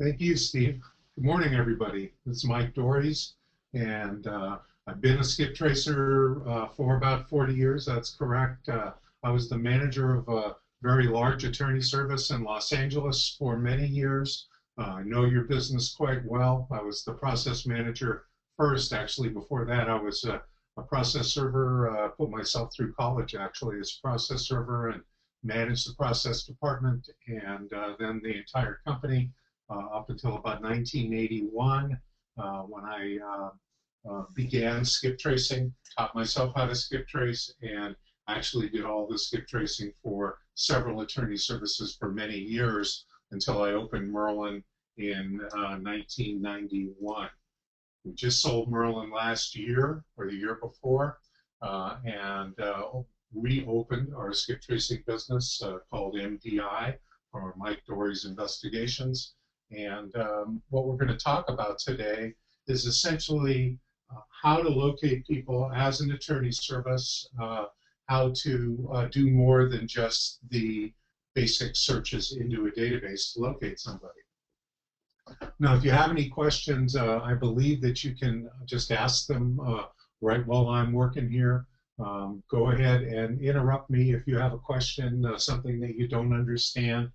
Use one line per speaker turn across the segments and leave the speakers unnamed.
Thank you, Steve. Good morning, everybody. This is Mike Dores, and I've been a skip tracer for about 40 years. That's correct. I was the manager of a very large attorney service in Los Angeles for many years. I know your business quite well. I was the process manager first. Actually, before that, I was a process server. Put myself through college, actually, as a process server and managed the process department and then the entire company. Up until about 1981, when I began skip tracing, taught myself how to skip trace, and actually did all the skip tracing for several attorney services for many years until I opened Merlin in 1991. We just sold Merlin last year, or the year before, and reopened our skip tracing business called MDI, or Mike Dores Investigations. And what we're going to talk about today is essentially how to locate people as an attorney service, how to do more than just the basic searches into a database to locate somebody. Now, if you have any questions, I believe that you can just ask them right while I'm working here. Go ahead and interrupt me if you have a question, something that you don't understand.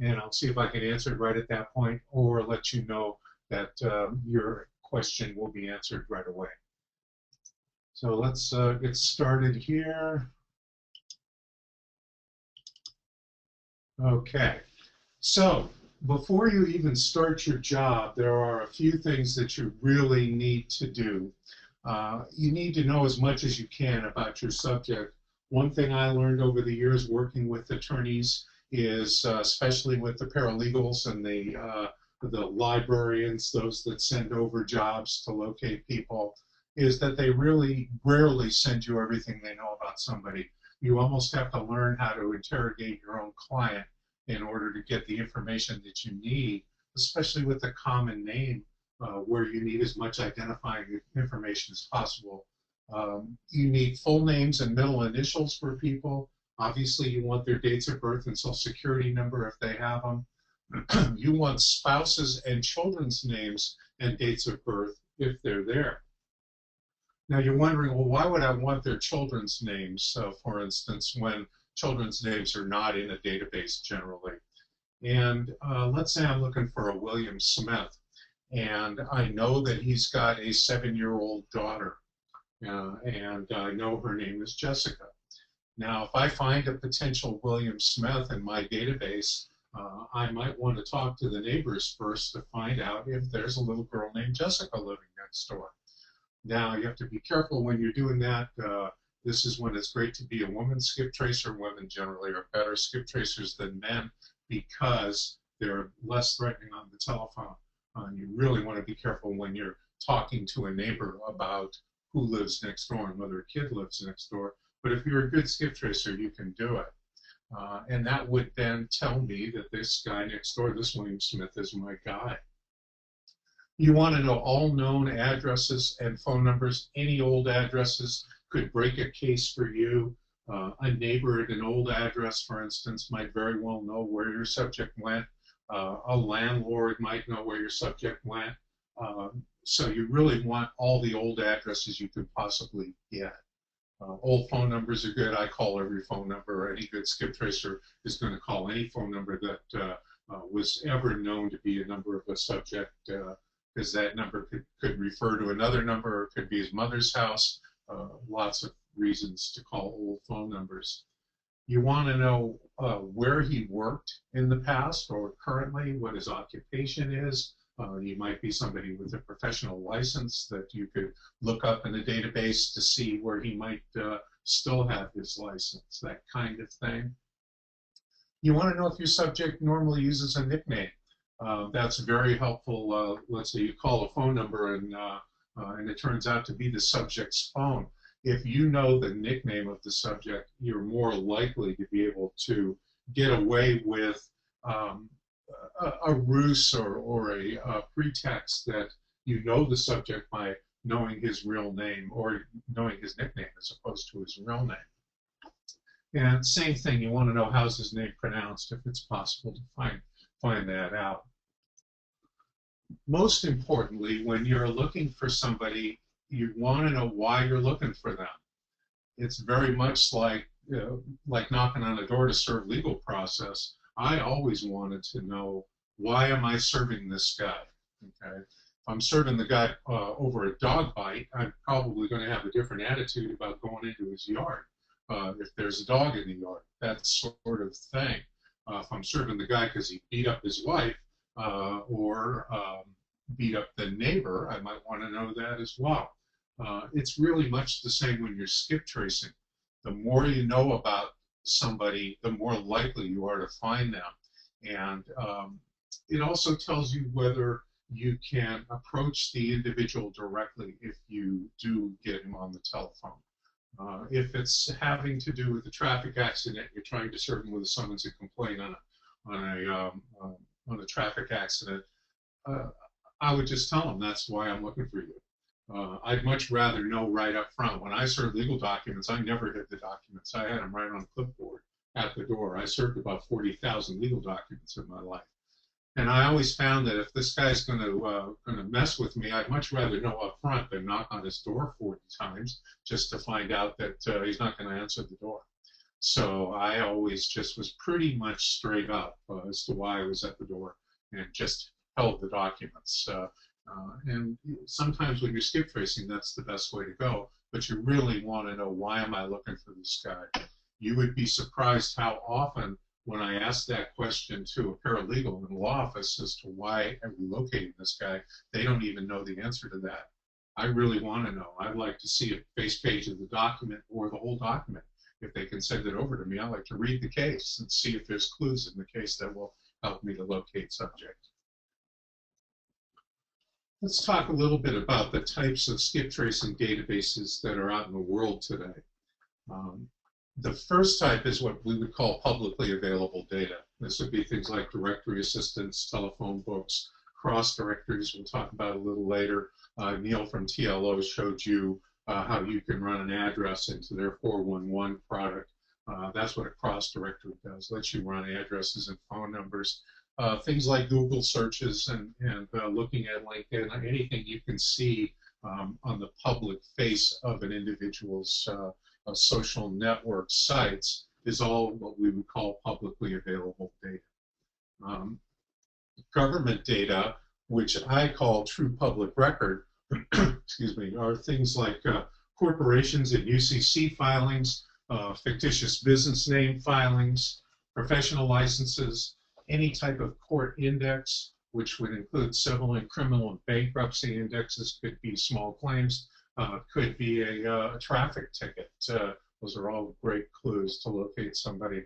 And I'll see if I can answer it right at that point, or let you know that your question will be answered right away. So let's get started here. Okay, so before you even start your job, there are a few things that you really need to do. You need to know as much as you can about your subject. One thing I learned over the years working with attorneys is, especially with the paralegals and the librarians, those that send over jobs to locate people, is that they really rarely send you everything they know about somebody. You almost have to learn how to interrogate your own client in order to get the information that you need, especially with a common name where you need as much identifying information as possible. You need full names and middle initials for people. Obviously, you want their dates of birth and social security number if they have them. You want spouses and children's names and dates of birth if they're there. Now, you're wondering, well, why would I want their children's names, for instance, when children's names are not in a database generally? And let's say I'm looking for a William Smith, and I know that he's got a 7-year-old daughter, and I know her name is Jessica. Now, if I find a potential William Smith in my database, I might want to talk to the neighbors first to find out if there's a little girl named Jessica living next door. Now, you have to be careful when you're doing that. This is when it's great to be a woman skip tracer. Women generally are better skip tracers than men because they're less threatening on the telephone. You really want to be careful when you're talking to a neighbor about who lives next door and whether a kid lives next door. But if you're a good skip tracer, you can do it. And that would then tell me that this guy next door, this William Smith, is my guy. You want to know all known addresses and phone numbers. Any old addresses could break a case for you. A neighbor at an old address, for instance, might very well know where your subject went. A landlord might know where your subject went. So you really want all the old addresses you could possibly get. Old phone numbers are good. I call every phone number. Any good skip tracer is going to call any phone number that was ever known to be a number of a subject, because that number could refer to another number, or it could be his mother's house. Lots of reasons to call old phone numbers. You want to know where he worked in the past or currently, what his occupation is. You might be somebody with a professional license that you could look up in a database to see where he might still have his license, that kind of thing. You want to know if your subject normally uses a nickname. That's very helpful. Let's say you call a phone number and it turns out to be the subject's phone. If you know the nickname of the subject, you're more likely to be able to get away with a ruse or a pretext that you know the subject by knowing his real name or knowing his nickname as opposed to his real name. And same thing, you want to know how's his name pronounced if it's possible to find that out. Most importantly, when you're looking for somebody, you want to know why you're looking for them. It's very much like knocking on a door to serve legal process. I always wanted to know, why am I serving this guy? Okay, if I'm serving the guy over a dog bite, I'm probably going to have a different attitude about going into his yard. If there's a dog in the yard, that sort of thing. If I'm serving the guy because he beat up his wife or beat up the neighbor, I might want to know that as well. It's really much the same when you're skip tracing. The more you know about somebody, the more likely you are to find them. And it also tells you whether you can approach the individual directly if you do get him on the telephone. If it's having to do with a traffic accident, you're trying to serve him with a summons and complaint on a traffic accident, uh, I would just tell them that's why I'm looking for you. I'd much rather know right up front. When I served legal documents, I never hid the documents. I had them right on a clipboard at the door. I served about 40,000 legal documents in my life. And I always found that if this guy's going to mess with me, I'd much rather know up front than knock on his door 40 times just to find out that he's not going to answer the door. So I always just was pretty much straight up as to why I was at the door and just held the documents. And sometimes when you're skip tracing, that's the best way to go. But you really want to know, why am I looking for this guy? You would be surprised how often when I ask that question to a paralegal in the law office as to why are we locating this guy, they don't even know the answer to that. I really want to know. I'd like to see a face page of the document or the whole document. If they can send it over to me, I like to read the case and see if there's clues in the case that will help me to locate subject. Let's talk a little bit about the types of skip tracing databases that are out in the world today. The first type is what we would call publicly available data. This would be things like directory assistance, telephone books, cross-directories we'll talk about a little later. Neil from TLO showed you how you can run an address into their 411 product. That's what a cross-directory does, lets you run addresses and phone numbers. Things like Google searches and looking at LinkedIn, anything you can see on the public face of an individual's social network sites is all what we would call publicly available data. Government data, which I call true public record, excuse me, are things like corporations and UCC filings, fictitious business name filings, professional licenses, any type of court index, which would include civil and criminal and bankruptcy indexes, could be small claims, could be a traffic ticket. Those are all great clues to locate somebody.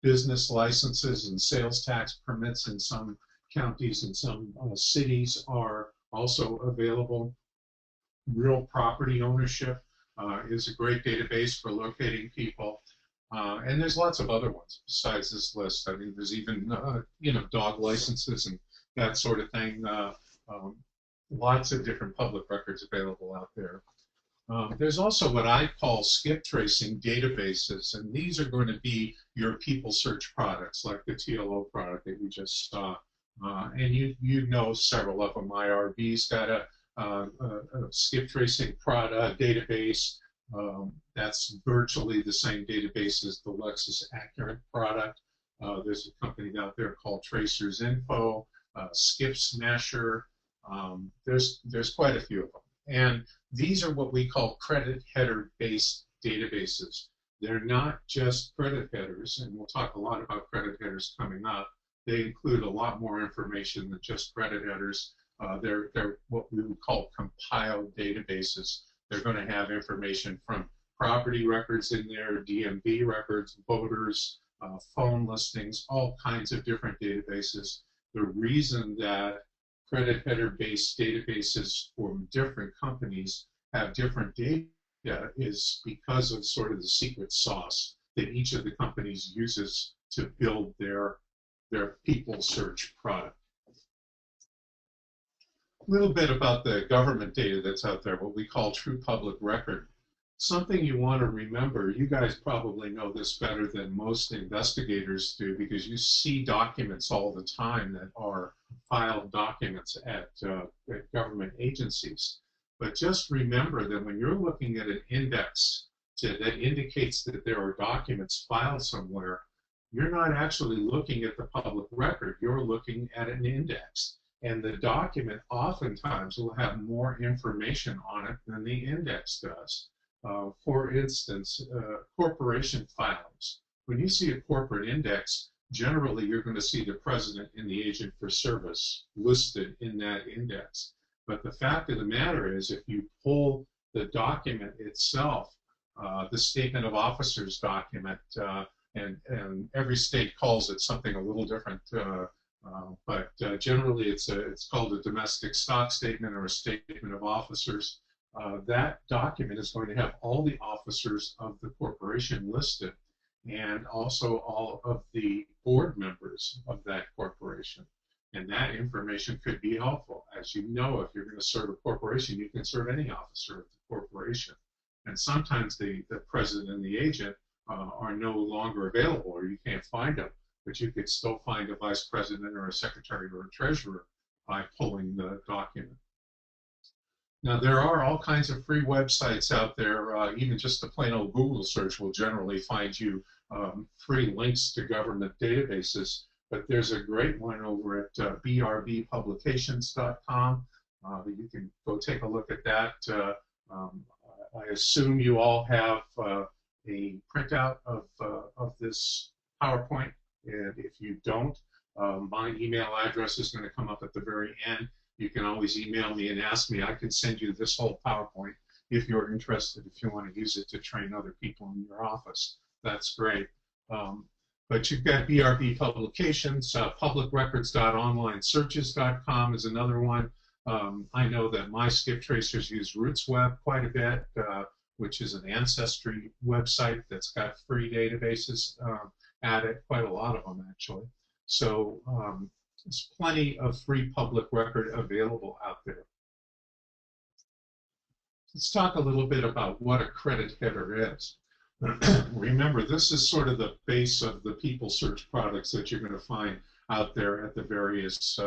Business licenses and sales tax permits in some counties and some cities are also available. Real property ownership is a great database for locating people. And there's lots of other ones besides this list. I mean, there's even, dog licenses and that sort of thing. Lots of different public records available out there. There's also what I call skip tracing databases, and these are going to be your people search products, like the TLO product that you just saw. And you know several of them. IRB's got a skip tracing product database. That's virtually the same database as the Lexis Accurate product. There's a company out there called Tracers Info, Skip Smasher. There's quite a few of them. And these are what we call credit header-based databases. They're not just credit headers, and we'll talk a lot about credit headers coming up. They include a lot more information than just credit headers. They're what we would call compiled databases. They're going to have information from property records in there, DMV records, voters, phone listings, all kinds of different databases. The reason that credit header-based databases from different companies have different data is because of sort of the secret sauce that each of the companies uses to build their people search product. A little bit about the government data that's out there, what we call true public record. Something you want to remember, you guys probably know this better than most investigators do because you see documents all the time that are filed documents documents at government agencies. But just remember that when you're looking at an index that indicates that there are documents filed somewhere, you're not actually looking at the public record, you're looking at an index. And the document oftentimes will have more information on it than the index does. For instance, corporation filings. When you see a corporate index, generally you're going to see the president and the agent for service listed in that index. But the fact of the matter is, if you pull the document itself, the statement of officers document, and every state calls it something a little different, but generally it's called a domestic stock statement or a statement of officers. That document is going to have all the officers of the corporation listed, and also all of the board members of that corporation. And that information could be helpful. As you know, if you're going to serve a corporation, you can serve any officer of the corporation. And sometimes the president and the agent are no longer available, or you can't find them, but you could still find a vice president or a secretary or a treasurer by pulling the document. Now, there are all kinds of free websites out there. Even just a plain old Google search will generally find you free links to government databases. But there's a great one over at brbpublications.com. You can go take a look at that. I assume you all have a printout of this PowerPoint. And if you don't, my email address is going to come up at the very end. You can always email me and ask me. I can send you this whole PowerPoint if you're interested, if you want to use it to train other people in your office. That's great. But you've got BRB Publications, publicrecords.onlinesearches.com is another one. I know that my skip tracers use RootsWeb quite a bit, which is an ancestry website that's got free databases at it, quite a lot of them actually. So there's plenty of free public record available out there. Let's talk a little bit about what a credit header is. Remember, this is sort of the base of the people search products that you're going to find out there at the various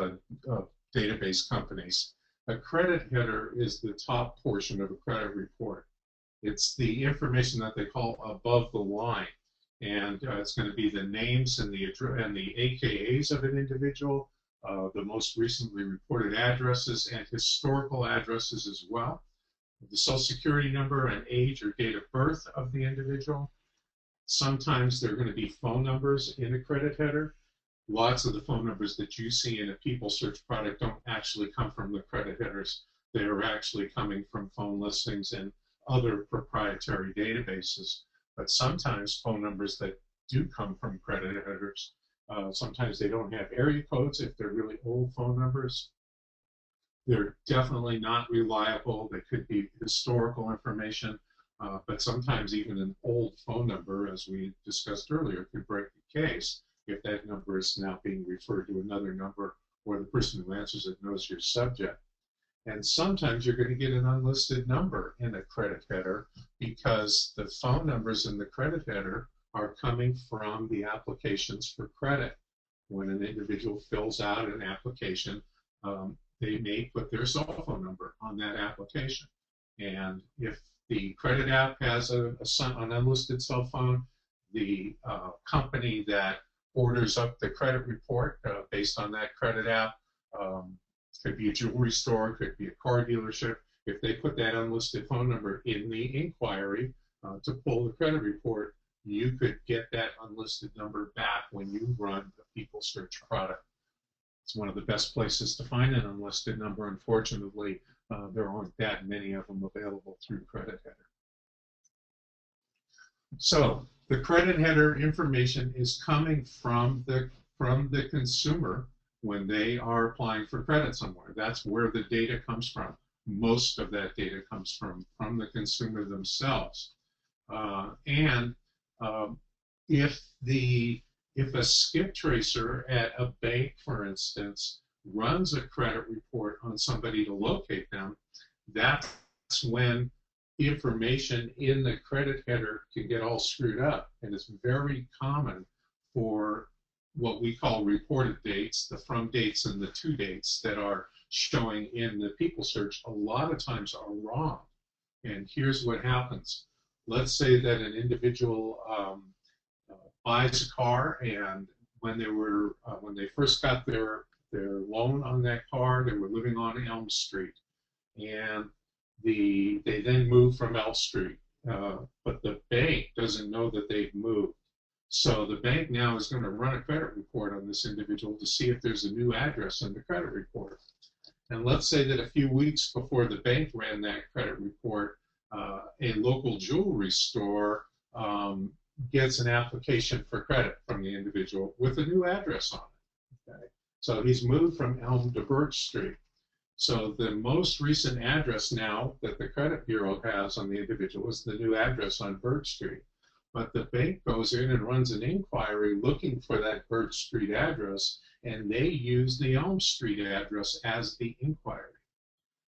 database companies. A credit header is the top portion of a credit report. It's the information that they call above the line. And it's going to be the names and the AKAs of an individual, the most recently reported addresses, and historical addresses as well. The social security number and age or date of birth of the individual. Sometimes there are going to be phone numbers in a credit header. Lots of the phone numbers that you see in a people search product don't actually come from the credit headers. They're actually coming from phone listings and other proprietary databases. But sometimes phone numbers that do come from credit headers, sometimes they don't have area codes if they're really old phone numbers. They're definitely not reliable. They could be historical information, but sometimes even an old phone number, as we discussed earlier, could break the case if that number is now being referred to another number, or the person who answers it knows your subject. And sometimes you're going to get an unlisted number in a credit header because the phone numbers in the credit header are coming from the applications for credit. When an individual fills out an application, they may put their cell phone number on that application. And if the credit app has an unlisted cell phone, the company that orders up the credit report based on that credit app, could be a jewelry store, could be a car dealership. If they put that unlisted phone number in the inquiry to pull the credit report, you could get that unlisted number back when you run the people search product. It's one of the best places to find an unlisted number. Unfortunately, there aren't that many of them available through credit header. So the credit header information is coming from the consumer when they are applying for credit somewhere. That's where the data comes from. Most of that data comes from the consumer themselves. If a skip tracer at a bank, for instance, runs a credit report on somebody to locate them, that's when the information in the credit header can get all screwed up. And it's very common for what we call reported dates, the from dates and the to dates that are showing in the people search, a lot of times are wrong. And here's what happens. Let's say that an individual buys a car, and when they first got their loan on that car, they were living on Elm Street, and they then moved from Elm Street, but the bank doesn't know that they've moved. So the bank now is going to run a credit report on this individual to see if there's a new address in the credit report. And let's say that a few weeks before the bank ran that credit report, a local jewelry store gets an application for credit from the individual with a new address on it. Okay? So he's moved from Elm to Birch Street. So the most recent address now that the credit bureau has on the individual is the new address on Birch Street. But the bank goes in and runs an inquiry looking for that Birch Street address, and they use the Elm Street address as the inquiry.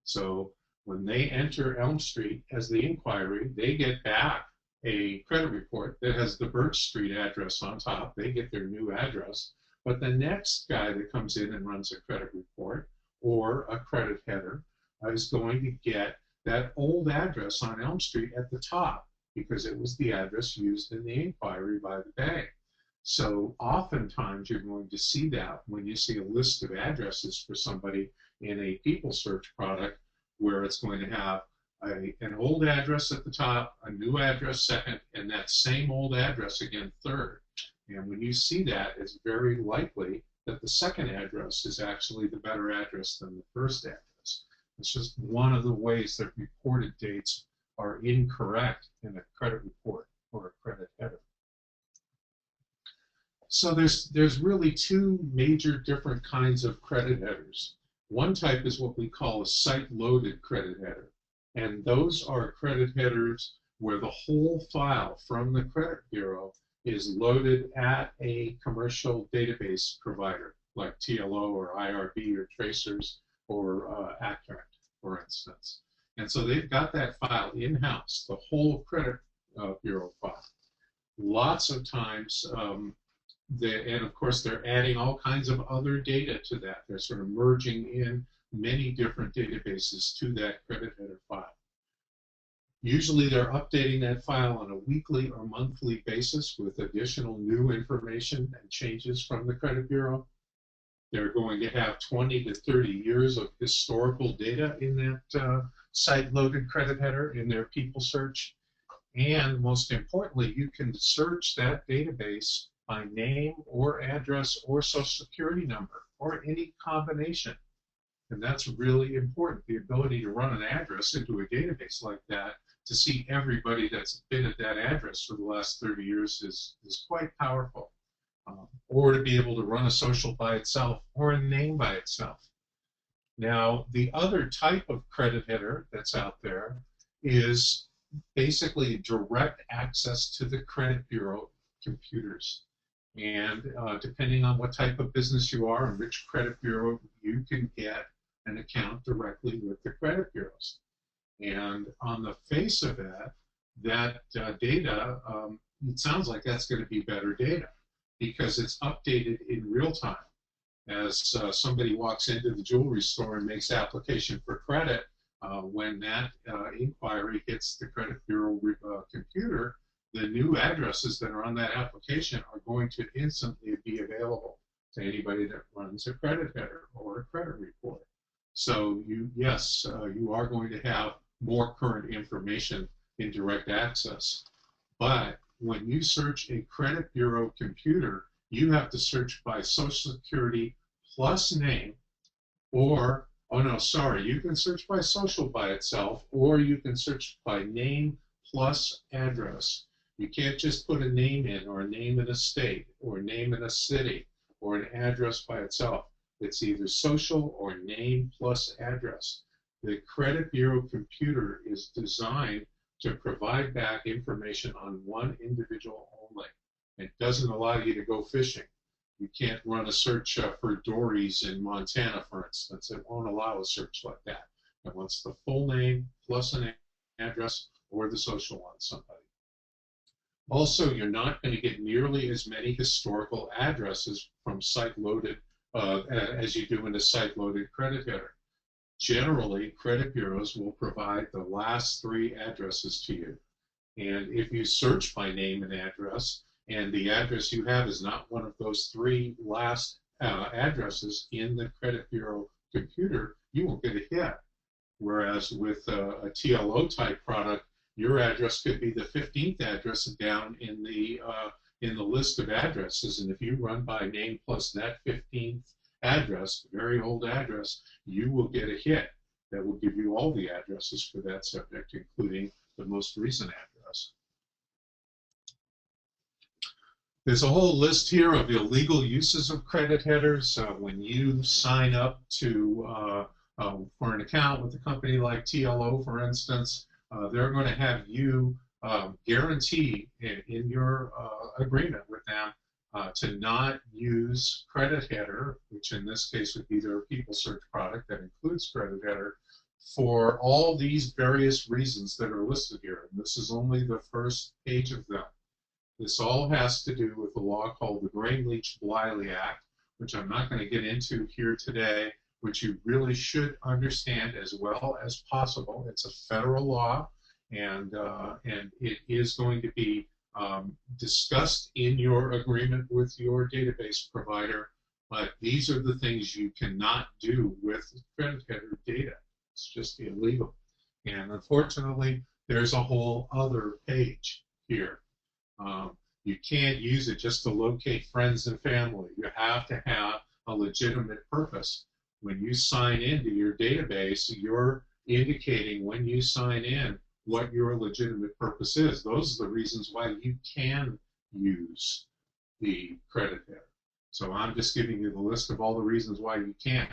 So when they enter Elm Street as the inquiry, they get back a credit report that has the Birch Street address on top. They get their new address. But the next guy that comes in and runs a credit report or a credit header is going to get that old address on Elm Street at the top, because it was the address used in the inquiry by the bank. So oftentimes you're going to see that when you see a list of addresses for somebody in a people search product, where it's going to have an old address at the top, a new address second, and that same old address again third. And when you see that, it's very likely that the second address is actually the better address than the first address. It's just one of the ways that reported dates are incorrect in a credit report or a credit header. So there's really two major different kinds of credit headers. One type is what we call a site-loaded credit header. And those are credit headers where the whole file from the credit bureau is loaded at a commercial database provider, like TLO or IRB or Tracers or Accurate, for instance. And so they've got that file in-house, the whole credit bureau file. Lots of times, and of course they're adding all kinds of other data to that. They're sort of merging in many different databases to that credit header file. Usually they're updating that file on a weekly or monthly basis with additional new information and changes from the credit bureau. They're going to have 20 to 30 years of historical data in that site-loaded credit header in their people search. And most importantly, you can search that database by name or address or social security number or any combination. And that's really important. The ability to run an address into a database like that to see everybody that's been at that address for the last 30 years is quite powerful. Or to be able to run a social by itself or a name by itself. Now, the other type of credit header that's out there is basically direct access to the credit bureau computers. And depending on what type of business you are and which credit bureau, you can get an account directly with the credit bureaus. And on the face of it, that data, it sounds like that's going to be better data because it's updated in real time. As somebody walks into the jewelry store and makes application for credit, when that inquiry hits the credit bureau computer, the new addresses that are on that application are going to instantly be available to anybody that runs a credit header or a credit report. So yes, you are going to have more current information in direct access. But when you search a credit bureau computer, you have to search by Social Security plus name, or, oh no, sorry, you can search by social by itself, or you can search by name plus address. You can't just put a name in, or a name in a state, or a name in a city, or an address by itself. It's either social or name plus address. The credit bureau computer is designed to provide back information on one individual only. It doesn't allow you to go fishing. You can't run a search for Dores in Montana, for instance. It won't allow a search like that. It wants the full name plus an address or the social on somebody. Also, you're not going to get nearly as many historical addresses from site-loaded as you do in a site-loaded credit header. Generally, credit bureaus will provide the last three addresses to you. And if you search by name and address, and the address you have is not one of those three last addresses in the credit bureau computer, you won't get a hit. Whereas with a TLO type product, your address could be the 15th address down in the list of addresses. And if you run by name plus that 15th address, very old address, you will get a hit that will give you all the addresses for that subject, including the most recent address. There's a whole list here of illegal uses of credit headers. When you sign up to for an account with a company like TLO, for instance, they're going to have you guarantee in your agreement with them to not use credit header, which in this case would be their people search product that includes credit header, for all these various reasons that are listed here. And this is only the first page of them. This all has to do with a law called the Grain-Leach-Bliley Act, which I'm not going to get into here today, which you really should understand as well as possible. It's a federal law, and it is going to be discussed in your agreement with your database provider, but these are the things you cannot do with credit header data. It's just illegal. And unfortunately, there's a whole other page here. You can't use it just to locate friends and family. You have to have a legitimate purpose. When you sign into your database, you're indicating when you sign in what your legitimate purpose is. Those are the reasons why you can use the credit header. So I'm just giving you the list of all the reasons why you can.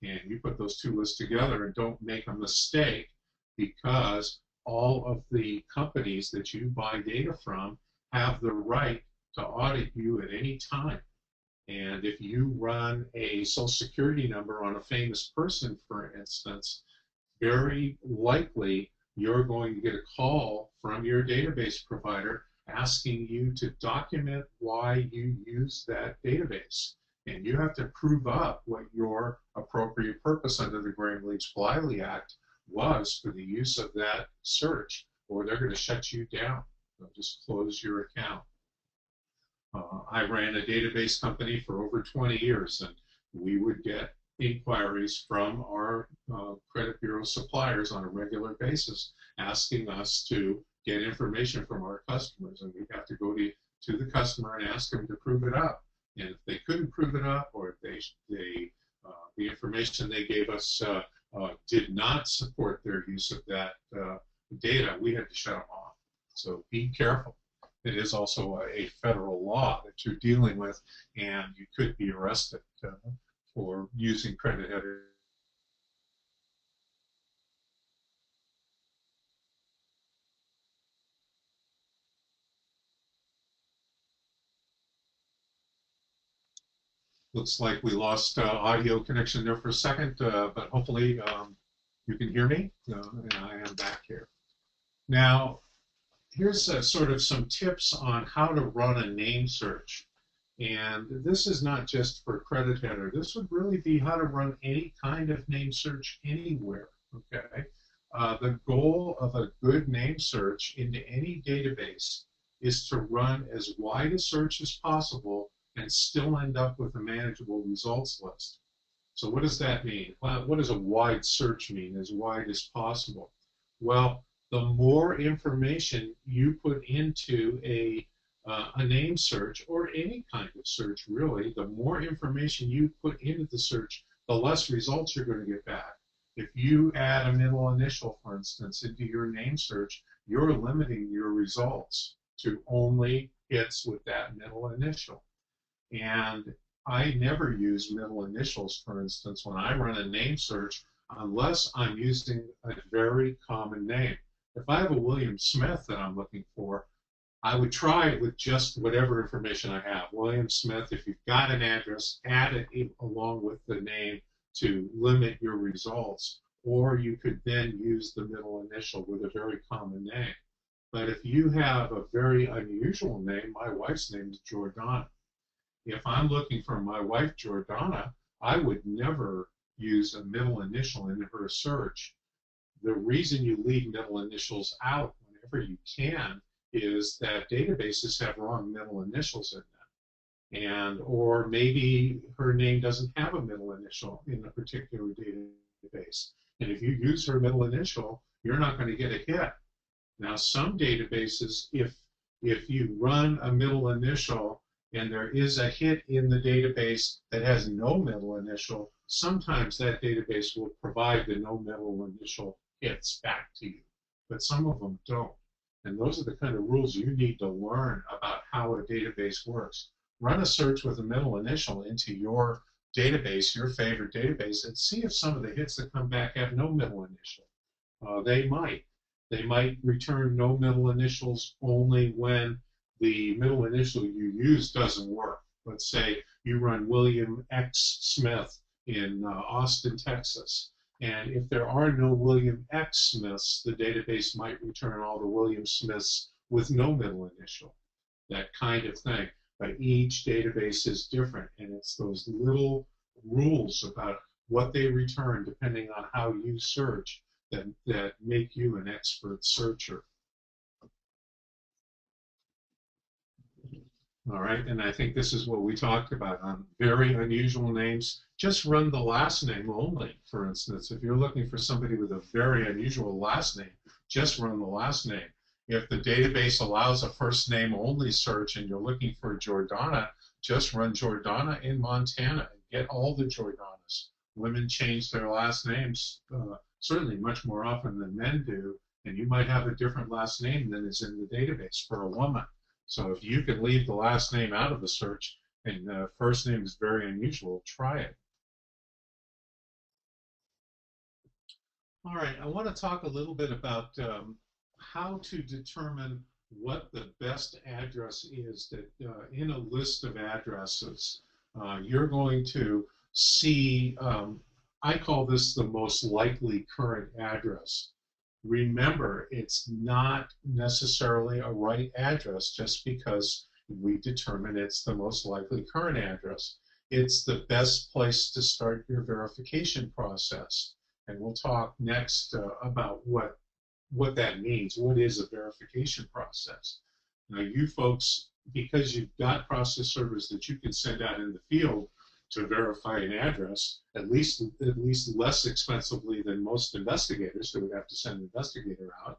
And you put those two lists together and don't make a mistake, because all of the companies that you buy data from have the right to audit you at any time. And if you run a Social Security number on a famous person, for instance, very likely you're going to get a call from your database provider asking you to document why you use that database. And you have to prove up what your appropriate purpose under the Grain-Leach-Bliley Act was for the use of that search, or they're going to shut you down. They'll just close your account. I ran a database company for over 20 years, and we would get inquiries from our credit bureau suppliers on a regular basis asking us to get information from our customers, and we'd have to go to the customer and ask them to prove it up. And if they couldn't prove it up, or if the information they gave us did not support their use of that data, we had to shut them off. So be careful. It is also a federal law that you're dealing with, and you could be arrested for using credit header. Looks like we lost audio connection there for a second, but hopefully you can hear me, and I am back here. Now, here's sort of some tips on how to run a name search. And this is not just for credit header. This would really be how to run any kind of name search anywhere, okay? The goal of a good name search into any database is to run as wide a search as possible and still end up with a manageable results list. So what does that mean? Well, what does a wide search mean, as wide as possible? Well, the more information you put into a name search, or any kind of search really, the more information you put into the search, the less results you're going to get back. If you add a middle initial, for instance, into your name search, you're limiting your results to only hits with that middle initial. And I never use middle initials, for instance, when I run a name search, unless I'm using a very common name. If I have a William Smith that I'm looking for, I would try it with just whatever information I have. William Smith, if you've got an address, add it along with the name to limit your results. Or you could then use the middle initial with a very common name. But if you have a very unusual name, my wife's name is Jordana. If I'm looking for my wife, Jordana, I would never use a middle initial in her search. The reason you leave middle initials out whenever you can is that databases have wrong middle initials in them. And or maybe her name doesn't have a middle initial in a particular database. And if you use her middle initial, you're not going to get a hit. Now, some databases, if you run a middle initial and there is a hit in the database that has no middle initial, sometimes that database will provide the no middle initial hits back to you, but some of them don't. And those are the kind of rules you need to learn about how a database works. Run a search with a middle initial into your database, your favorite database, and see if some of the hits that come back have no middle initial. They might. They might return no middle initials only when the middle initial you use doesn't work. Let's say you run William X. Smith in Austin, Texas. And if there are no William X. Smiths, the database might return all the William Smiths with no middle initial, that kind of thing. But each database is different, and it's those little rules about what they return depending on how you search that make you an expert searcher. All right, and I think this is what we talked about on very unusual names. Just run the last name only, for instance. If you're looking for somebody with a very unusual last name, just run the last name. If the database allows a first name only search and you're looking for Jordana, just run Jordana in Montana and get all the Jordanas. Women change their last names certainly much more often than men do, and you might have a different last name than is in the database for a woman. So if you can leave the last name out of the search and the first name is very unusual, try it. All right, I want to talk a little bit about how to determine what the best address is that in a list of addresses, you're going to see, I call this the most likely current address. Remember, it's not necessarily a right address just because we determine it's the most likely current address. It's the best place to start your verification process. And we'll talk next about what that means. What is a verification process? Now, you folks, because you've got process servers that you can send out in the field to verify an address, at least less expensively than most investigators who would have to send an investigator out,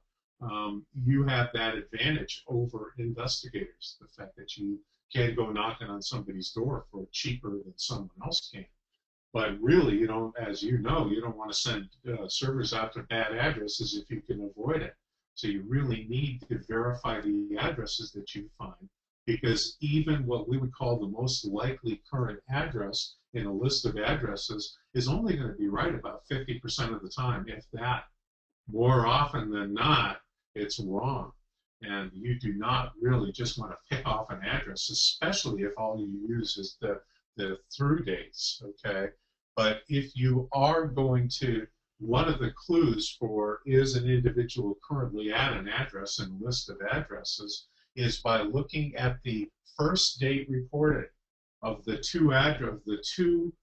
you have that advantage over investigators, the fact that you can go knocking on somebody's door for cheaper than someone else can. But really, you don't, as you know, you don't want to send servers out to bad addresses if you can avoid it. So you really need to verify the addresses that you find, because even what we would call the most likely current address in a list of addresses is only going to be right about 50% of the time, if that. More often than not, it's wrong. And you do not really just want to pick off an address, especially if all you use is the through dates, okay? But if you are going to, one of the clues for is an individual currently at an address in a list of addresses is by looking at the first date reported of the two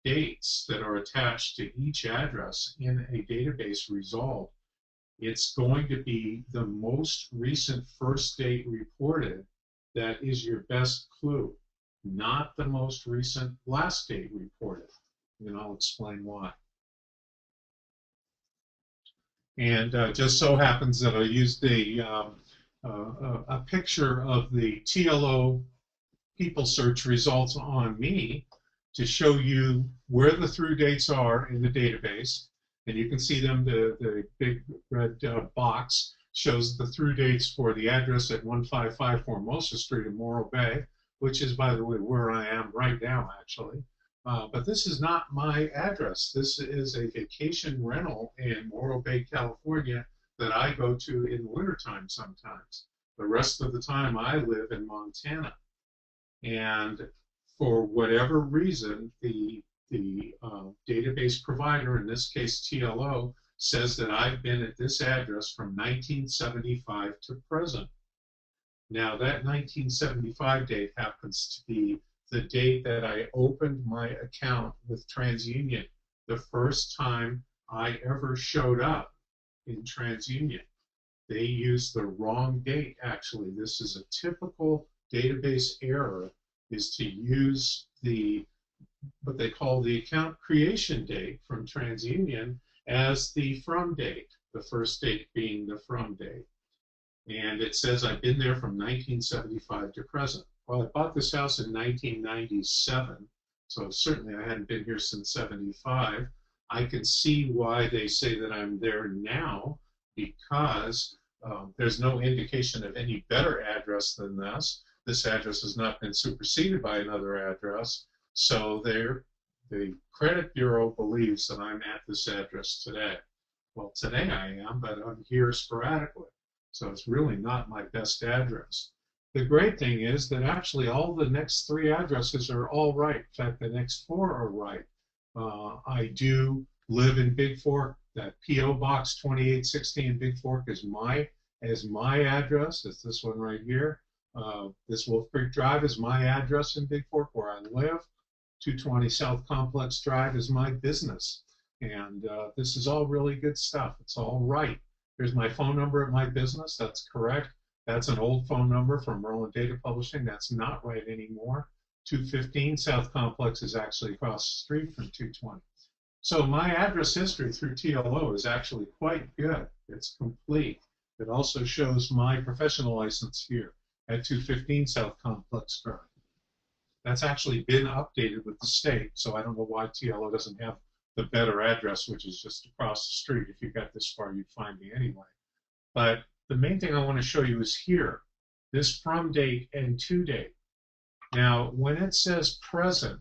dates that are attached to each address in a database result. It's going to be the most recent first date reported that is your best clue, not the most recent last date reported. And I'll explain why. And just so happens that I used a picture of the TLO people search results on me to show you where the through dates are in the database. And you can see them, the big red box shows the through dates for the address at 155 Formosa Street in Morro Bay, which is, by the way, where I am right now, actually. But this is not my address. This is a vacation rental in Morro Bay, California that I go to in the wintertime sometimes. The rest of the time I live in Montana. And for whatever reason, the database provider, in this case TLO, says that I've been at this address from 1975 to present. Now, that 1975 date happens to be the date that I opened my account with TransUnion, the first time I ever showed up in TransUnion. They used the wrong date, actually. This is a typical database error, is to use what they call the account creation date from TransUnion as the from date, the first date being the from date. And it says I've been there from 1975 to present. Well, I bought this house in 1997, so certainly I hadn't been here since 75. I can see why they say that I'm there now, because there's no indication of any better address than this. This address has not been superseded by another address, so the credit bureau believes that I'm at this address today. Well, today I am, but I'm here sporadically. So it's really not my best address. The great thing is that actually all the next 3 addresses are all right. In fact, the next 4 are right. I do live in Big Fork. That P.O. Box 2860 in Big Fork is my address. It's this one right here. This Wolf Creek Drive is my address in Big Fork where I live. 220 South Complex Drive is my business. And this is all really good stuff. It's all right. Here's my phone number at my business. That's correct. That's an old phone number from Merlin Data Publishing. That's not right anymore. 215 South Complex is actually across the street from 220. So my address history through TLO is actually quite good. It's complete. It also shows my professional license here at 215 South Complex Drive. That's actually been updated with the state, so I don't know why TLO doesn't have the better address, which is just across the street. If you got this far, you'd find me anyway. But the main thing I want to show you is here, this from date and to date. Now, when it says present,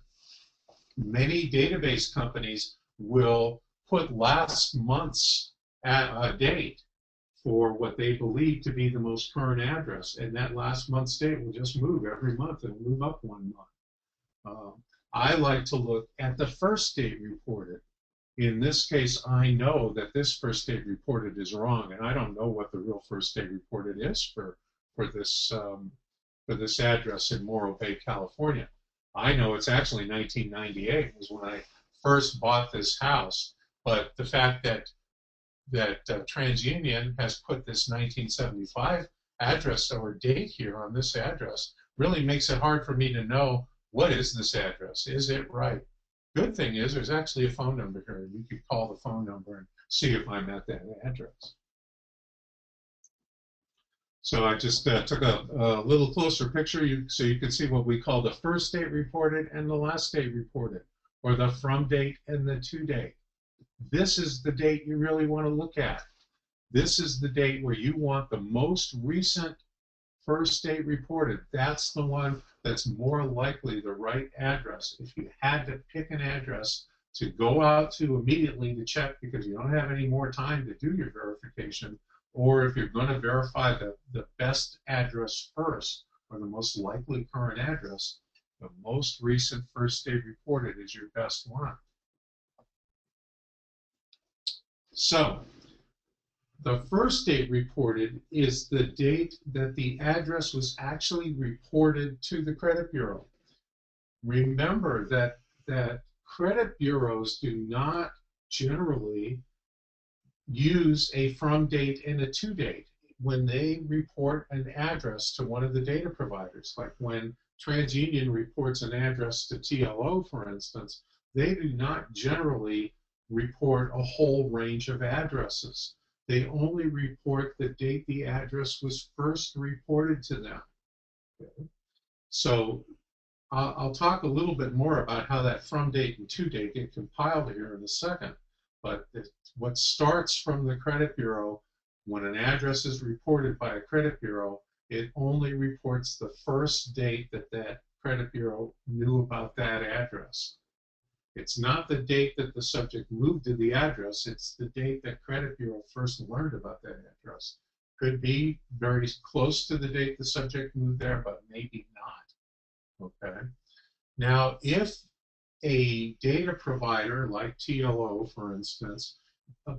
many database companies will put last month's date for what they believe to be the most current address, and that last month's date will just move every month and move up 1 month. I like to look at the first date reported. In this case, I know that this first date reported is wrong, and I don't know what the real first date reported is for this address in Morro Bay, California. I know it's actually 1998 was when I first bought this house, but the fact that TransUnion has put this 1975 address or date here on this address really makes it hard for me to know what is this address. Is it right? Good thing is there's actually a phone number here. You could call the phone number and see if I'm at that address. So I just took a little closer picture so you can see what we call the first date reported and the last date reported, or the from date and the to date. This is the date you really want to look at. This is the date where you want the most recent first date reported. That's the one that's more likely the right address. If you had to pick an address to go out to immediately to check because you don't have any more time to do your verification, or if you're going to verify the best address first, or the most likely current address, the most recent first date reported is your best one. So, the first date reported is the date that the address was actually reported to the credit bureau. Remember that credit bureaus do not generally use a from date and a to date when they report an address to one of the data providers. Like when TransUnion reports an address to TLO, for instance, they do not generally report a whole range of addresses. They only report the date the address was first reported to them. Okay. So I'll talk a little bit more about how that from date and to date get compiled here in a second. But what starts from the credit bureau, when an address is reported by a credit bureau, it only reports the first date that credit bureau knew about that address. It's not the date that the subject moved to the address, it's the date that credit bureau first learned about that address. Could be very close to the date the subject moved there, but maybe not. Okay. Now, if a data provider like TLO, for instance,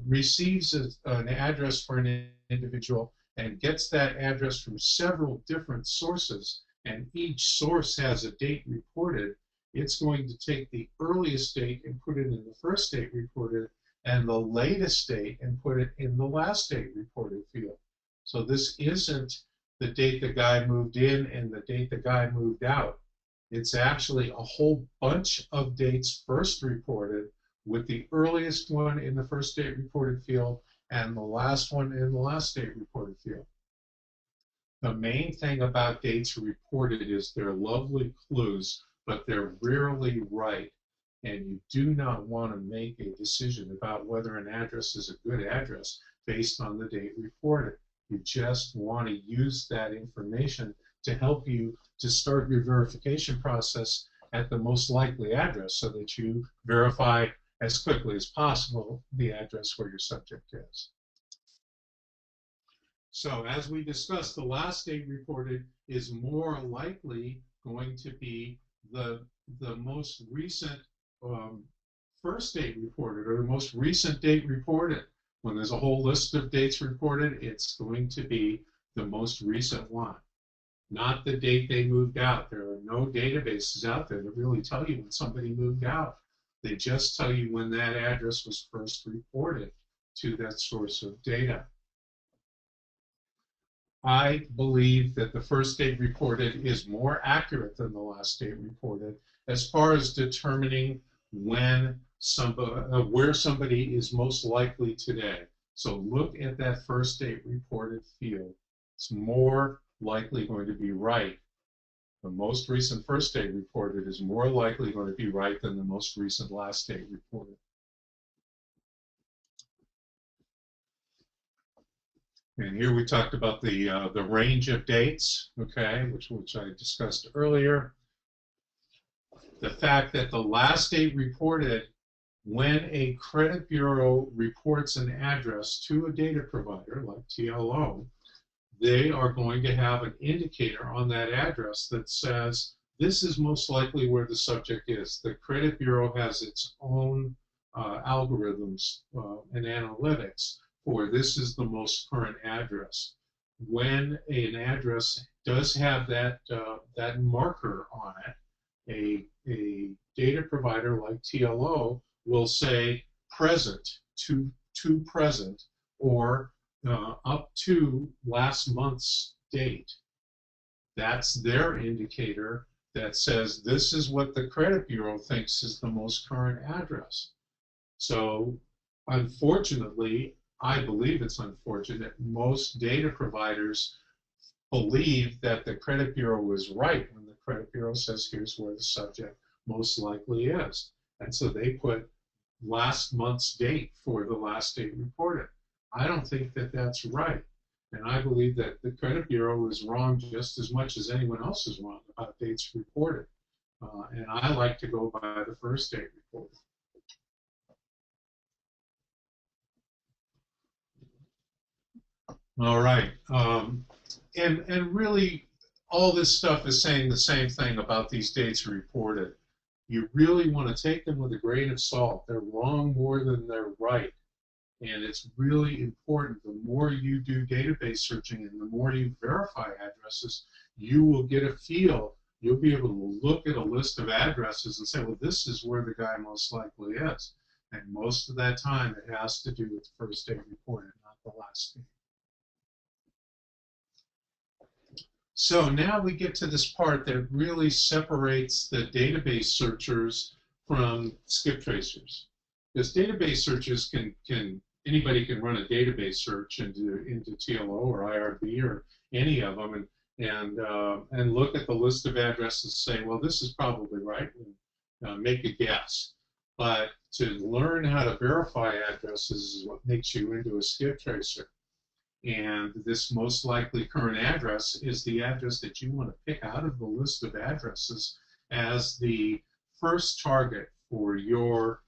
receives an address for an individual and gets that address from several different sources, and each source has a date reported, it's going to take the earliest date and put it in the first date reported, and the latest date and put it in the last date reported field. So this isn't the date the guy moved in and the date the guy moved out. It's actually a whole bunch of dates first reported, with the earliest one in the first date reported field and the last one in the last date reported field. The main thing about dates reported is they're lovely clues, but they're rarely right. And you do not want to make a decision about whether an address is a good address based on the date reported. You just want to use that information to help you to start your verification process at the most likely address so that you verify as quickly as possible the address where your subject is. So as we discussed, the last date reported is more likely going to be the most recent first date reported, or the most recent date reported. When there's a whole list of dates reported, it's going to be the most recent one, not the date they moved out. There are no databases out there that really tell you when somebody moved out. They just tell you when that address was first reported to that source of data. I believe that the first date reported is more accurate than the last date reported as far as determining when where somebody is most likely today. So look at that first date reported field. It's more likely going to be right. The most recent first date reported is more likely going to be right than the most recent last date reported. And here we talked about the range of dates, okay, which I discussed earlier. The fact that the last date reported, when a credit bureau reports an address to a data provider like TLO, they are going to have an indicator on that address that says this is most likely where the subject is. The credit bureau has its own algorithms and analytics for this is the most current address. When an address does have that that marker on it, a data provider like TLO will say present to present, or up to last month's date. That's their indicator that says this is what the credit bureau thinks is the most current address. So unfortunately, I believe it's unfortunate, most data providers believe that the credit bureau is right when the credit bureau says here's where the subject most likely is. And so they put last month's date for the last date reported. I don't think that that's right. And I believe that the credit bureau is wrong just as much as anyone else is wrong about dates reported. And I like to go by the first date reported. All right. And really, all this stuff is saying the same thing about these dates reported. You really want to take them with a grain of salt. They're wrong more than they're right. And it's really important. The more you do database searching and the more you verify addresses, you will get a feel. You'll be able to look at a list of addresses and say, well, this is where the guy most likely is. And most of that time, it has to do with the first date reported, not the last date. So now we get to this part that really separates the database searchers from skip tracers. Because database searches anybody can run a database search into TLO or IRB or any of them and look at the list of addresses and say, well, this is probably right, and make a guess. But to learn how to verify addresses is what makes you into a skip tracer. And this most likely current address is the address that you want to pick out of the list of addresses as the first target for your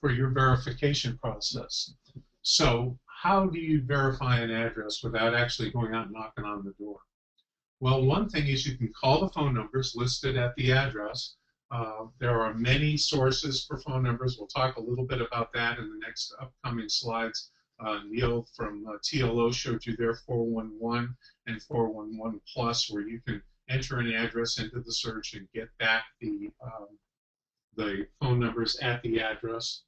verification process. So how do you verify an address without actually going out and knocking on the door? Well, one thing is you can call the phone numbers listed at the address. There are many sources for phone numbers. We'll talk a little bit about that in the next upcoming slides. Neil from TLO showed you their 411 and 411 plus, where you can enter an address into the search and get back the phone numbers at the address.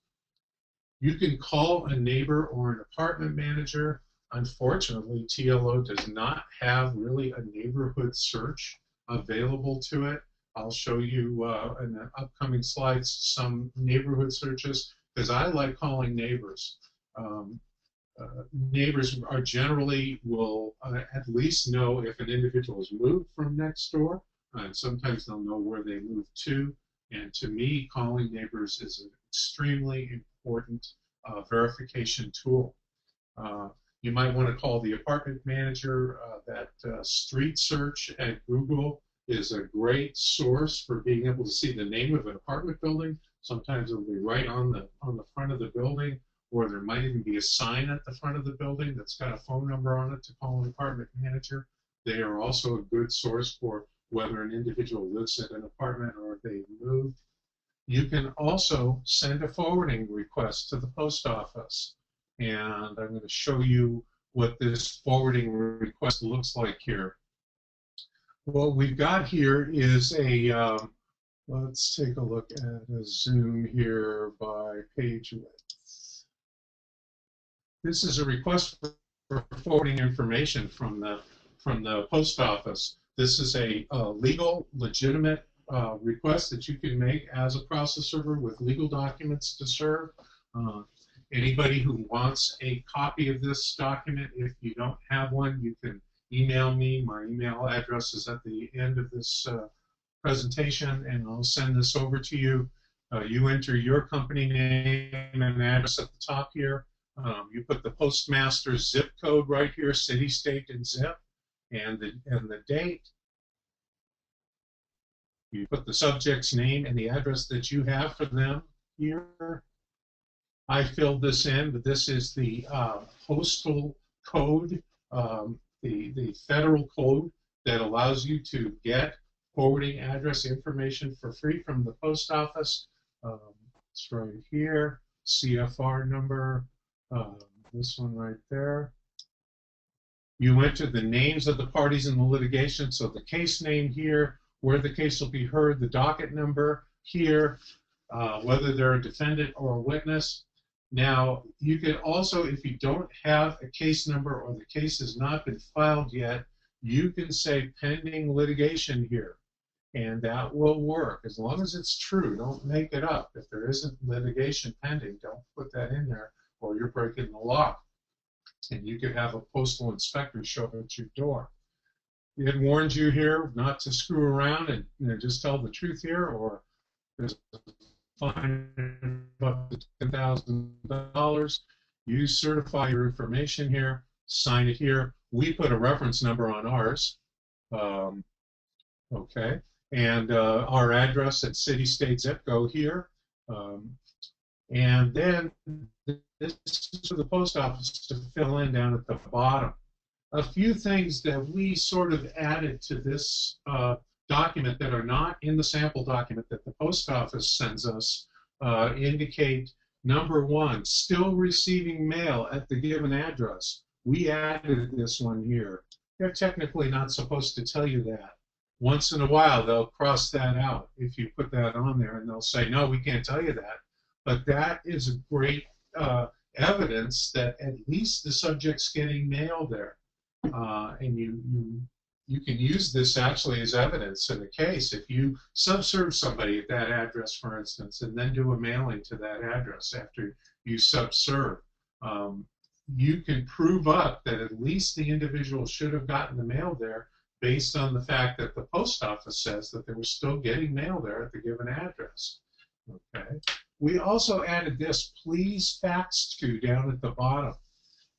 You can call a neighbor or an apartment manager. Unfortunately, TLO does not have really a neighborhood search available to it. I'll show you in the upcoming slides some neighborhood searches, because I like calling neighbors. Neighbors are generally will at least know if an individual has moved from next door, and sometimes they'll know where they moved to. And to me, calling neighbors is an extremely important verification tool. You might want to call the apartment manager. That street search at Google is a great source for being able to see the name of an apartment building. Sometimes it'll be right on the front of the building, or there might even be a sign at the front of the building that's got a phone number on it to call an apartment manager. They are also a good source for whether an individual lives in an apartment or if they've moved. You can also send a forwarding request to the post office. And I'm going to show you what this forwarding request looks like here. What we've got here is a, let's take a look at a zoom here by page width. This is a request for forwarding information from the post office. This is a legal, legitimate request that you can make as a process server with legal documents to serve. Anybody who wants a copy of this document, if you don't have one, you can email me. My email address is at the end of this presentation, and I'll send this over to you. You enter your company name and address at the top here. You put the postmaster's zip code right here, city, state, and zip, and the date. You put the subject's name and the address that you have for them here. I filled this in, but this is the postal code, the federal code that allows you to get forwarding address information for free from the post office. It's right here, CFR number, this one right there. You enter the names of the parties in the litigation, so the case name here, where the case will be heard, the docket number here, whether they're a defendant or a witness. Now, you can also, if you don't have a case number or the case has not been filed yet, you can say pending litigation here, and that will work as long as it's true. Don't make it up. If there isn't litigation pending, don't put that in there, or you're breaking the law. And you could have a postal inspector show up at your door. It warns you here not to screw around and just tell the truth here, or there's a fine of up to $10,000. You certify your information here, sign it here. We put a reference number on ours, okay, and our address at city, state, zip go here, and then this is for the post office to fill in down at the bottom. A few things that we sort of added to this document that are not in the sample document that the post office sends us indicate, number one, still receiving mail at the given address. We added this one here. They're technically not supposed to tell you that. Once in a while, they'll cross that out if you put that on there, and they'll say, no, we can't tell you that. But that is a great evidence that at least the subject's getting mail there. And you can use this actually as evidence in a case. If you subserve somebody at that address, for instance, and then do a mailing to that address after you subserve, you can prove up that at least the individual should have gotten the mail there based on the fact that the post office says that they were still getting mail there at the given address. Okay. We also added this, please fax to, down at the bottom.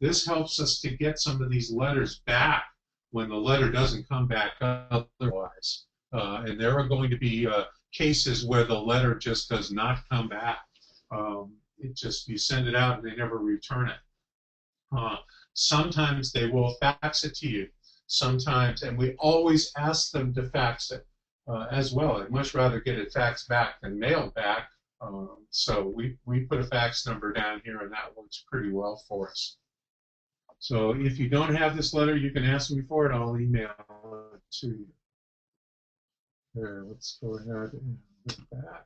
This helps us to get some of these letters back when the letter doesn't come back otherwise. And there are going to be cases where the letter just does not come back. It just, you send it out and they never return it. Sometimes they will fax it to you. Sometimes, and we always ask them to fax it. as well. I'd much rather get it faxed back than mailed back. So we put a fax number down here, and that works pretty well for us. So if you don't have this letter, you can ask me for it. I'll email it to you. There, let's go ahead and do that.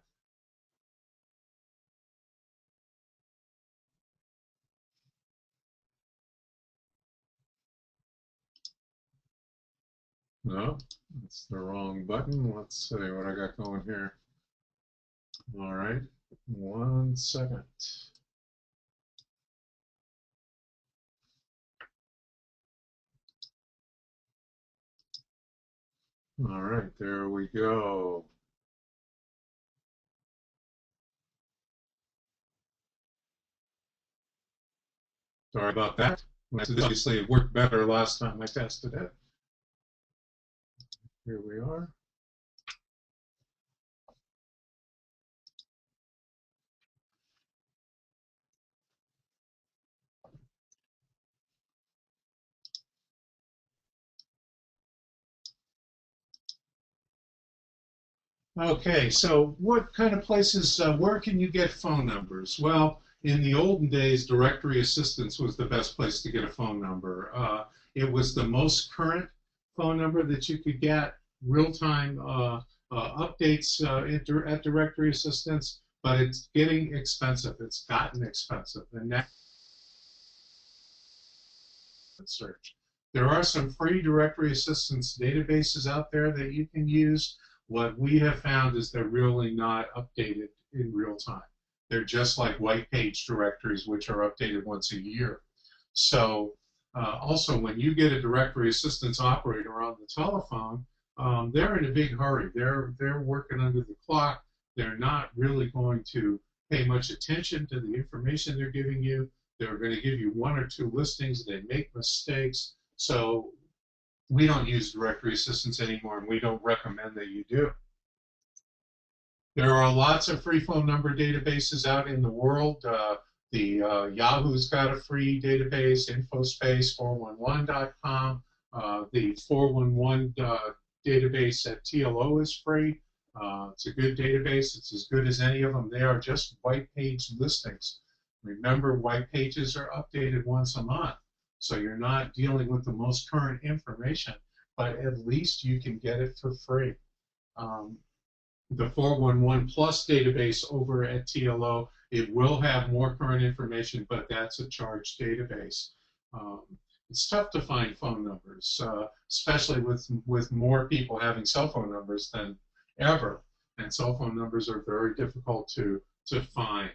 No, that's the wrong button. Let's see what I got going here. All right, 1 second. All right, there we go. Sorry about that. Obviously, it worked better last time I tested it. Here we are. Okay, so what kind of places, where can you get phone numbers? Well, in the olden days, directory assistance was the best place to get a phone number. It was the most current phone number that you could get, real-time updates at directory assistance, but it's getting expensive. It's gotten expensive, and now search. There are some free directory assistance databases out there that you can use. What we have found is they're really not updated in real time. They're just like white page directories, which are updated once a year. So also, when you get a directory assistance operator on the telephone, they're in a big hurry. They're working under the clock. They're not really going to pay much attention to the information they're giving you. They're going to give you 1 or 2 listings. They make mistakes. So we don't use directory assistance anymore, and we don't recommend that you do. There are lots of free phone number databases out in the world. Yahoo's got a free database, infospace411.com. The 411 database at TLO is free. It's a good database. It's as good as any of them. They are just white page listings. Remember, white pages are updated once a month, so you're not dealing with the most current information, but at least you can get it for free. The 411 Plus database over at TLO, it will have more current information, but that's a charged database. It's tough to find phone numbers, especially with more people having cell phone numbers than ever, and cell phone numbers are very difficult to find.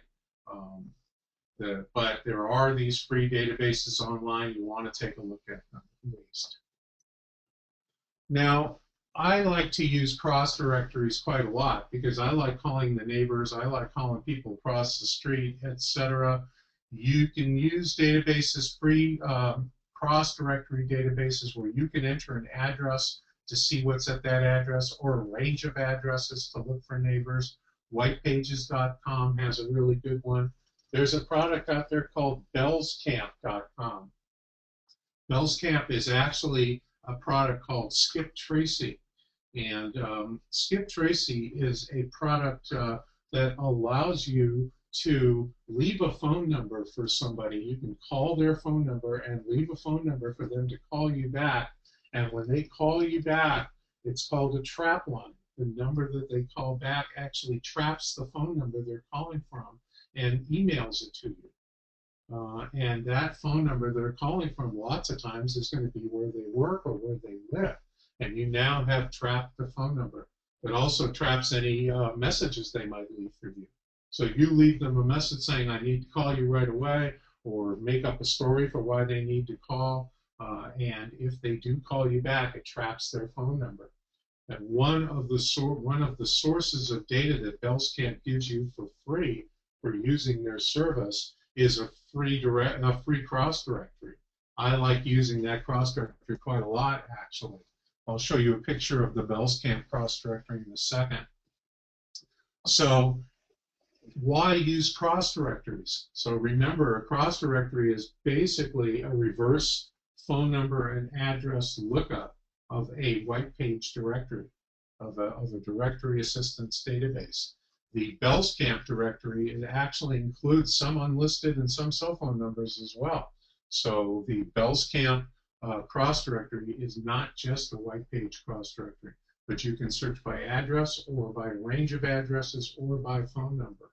But there are these free databases online. You want to take a look at them at least. Now, I like to use cross-directories quite a lot because I like calling the neighbors. I like calling people across the street, etc. You can use databases, free cross-directory databases where you can enter an address to see what's at that address or a range of addresses to look for neighbors. Whitepages.com has a really good one. There's a product out there called bellscamp.com. Bellscamp is actually a product called skiptracing. And skiptracing is a product that allows you to leave a phone number for somebody. You can call their phone number and leave a phone number for them to call you back. And when they call you back, it's called a trap line. The number that they call back actually traps the phone number they're calling from and emails it to you. And that phone number they're calling from lots of times is going to be where they work or where they live. And you now have trapped the phone number. It also traps any messages they might leave for you. So you leave them a message saying, I need to call you right away, or make up a story for why they need to call. And if they do call you back, it traps their phone number. And one of the sources of data that Bellscamp gives you for free for using their service is a free cross directory. I like using that cross directory quite a lot, actually. I'll show you a picture of the Bellscamp cross directory in a second. So why use cross directories? So remember, a cross directory is basically a reverse phone number and address lookup of a white page directory. of a directory assistance database. The Bellscamp directory, it actually includes some unlisted and some cell phone numbers as well. So the Bellscamp cross directory is not just a white page cross directory, but you can search by address or by range of addresses or by phone number.